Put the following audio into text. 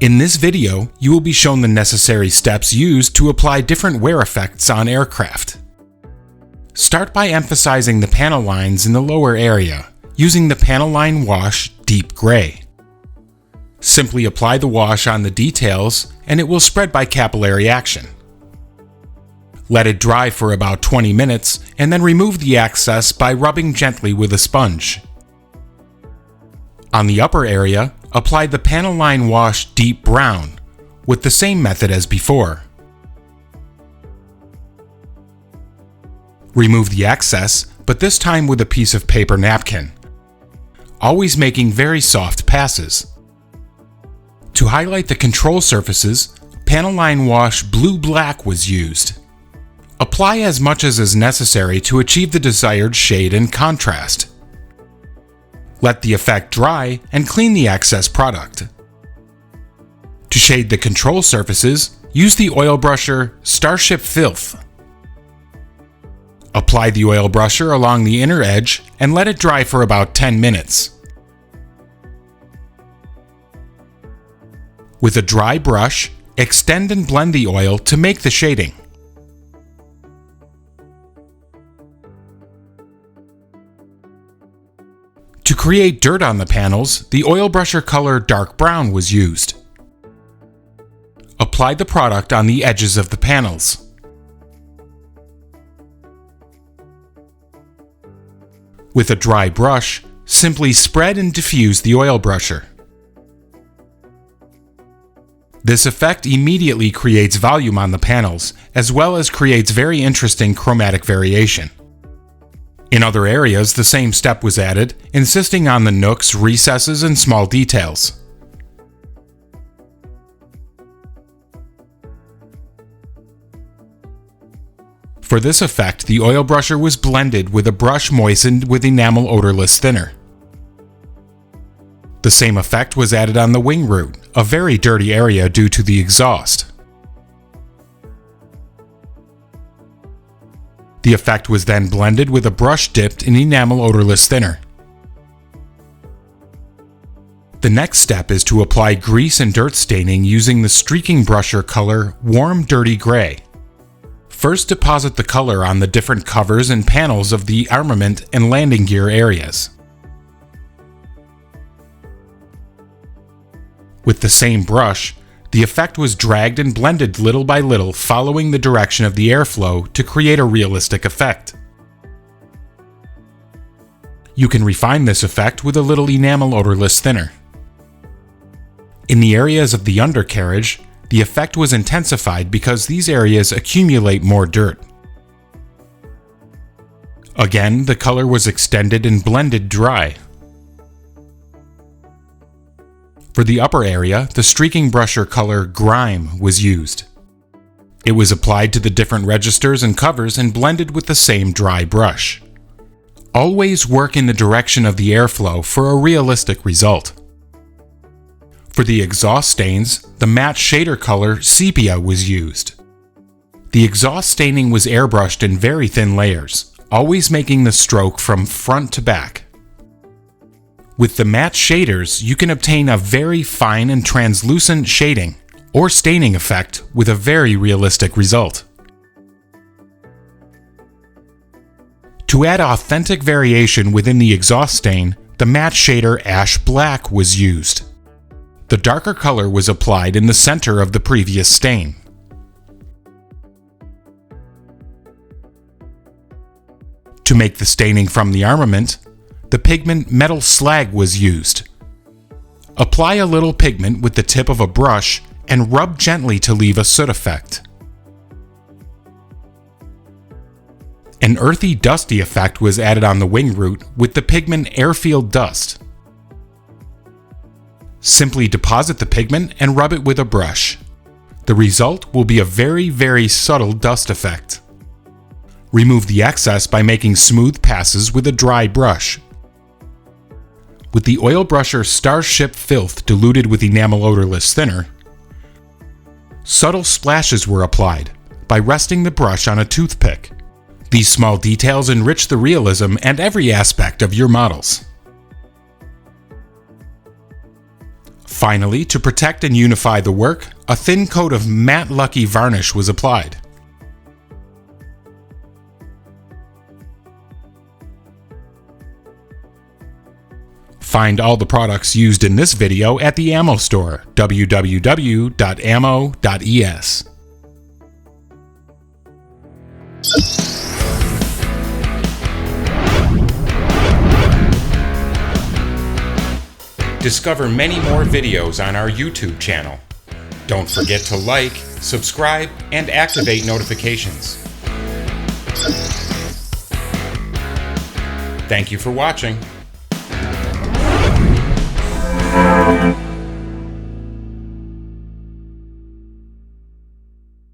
In this video, you will be shown the necessary steps used to apply different wear effects on aircraft. Start by emphasizing the panel lines in the lower area, using the panel line wash deep gray. Simply apply the wash on the details and it will spread by capillary action. Let it dry for about 20 minutes and then remove the excess by rubbing gently with a sponge. On the upper area, apply the panel line wash deep brown with the same method as before. Remove the excess, but this time with a piece of paper napkin, always making very soft passes. To highlight the control surfaces, panel line wash blue-black was used. Apply as much as is necessary to achieve the desired shade and contrast. Let the effect dry and clean the excess product. To shade the control surfaces, use the Oilbrusher Starship Filth. Apply the Oilbrusher along the inner edge and let it dry for about 10 minutes. With a dry brush, extend and blend the oil to make the shading. To create dirt on the panels, the Oilbrusher color dark brown was used. Apply the product on the edges of the panels. With a dry brush, simply spread and diffuse the Oilbrusher. This effect immediately creates volume on the panels, as well as creates very interesting chromatic variation. In other areas, the same step was added, insisting on the nooks, recesses, and small details. For this effect, the Oilbrusher was blended with a brush moistened with enamel odorless thinner. The same effect was added on the wing root, a very dirty area due to the exhaust. The effect was then blended with a brush dipped in enamel odorless thinner. The next step is to apply grease and dirt staining using the Streakingbrusher color Warm Dirty Gray. First, deposit the color on the different covers and panels of the armament and landing gear areas. With the same brush, the effect was dragged and blended little by little following the direction of the airflow to create a realistic effect. You can refine this effect with a little enamel odorless thinner. In the areas of the undercarriage, the effect was intensified because these areas accumulate more dirt. Again, the color was extended and blended dry. For the upper area, the Streakingbrusher color Grime was used. It was applied to the different registers and covers and blended with the same dry brush. Always work in the direction of the airflow for a realistic result. For the exhaust stains, the matte shader color Sepia was used. The exhaust staining was airbrushed in very thin layers, always making the stroke from front to back. With the matte shaders, you can obtain a very fine and translucent shading or staining effect with a very realistic result. To add authentic variation within the exhaust stain, the matte shader Ash Black was used. The darker color was applied in the center of the previous stain. To make the staining from the armament, the pigment Metal Slag was used. Apply a little pigment with the tip of a brush and rub gently to leave a soot effect. An earthy, dusty effect was added on the wing root with the pigment Airfield Dust. Simply deposit the pigment and rub it with a brush. The result will be a very, very subtle dust effect. Remove the excess by making smooth passes with a dry brush. With the Oilbrusher Starship Filth diluted with enamel odorless thinner, subtle splashes were applied by resting the brush on a toothpick. These small details enrich the realism and every aspect of your models. Finally, to protect and unify the work, a thin coat of matte lucky varnish was applied. Find all the products used in this video at the ammo store, www.ammo.es. Discover many more videos on our YouTube channel. Don't forget to like, subscribe, and activate notifications. Thank you for watching.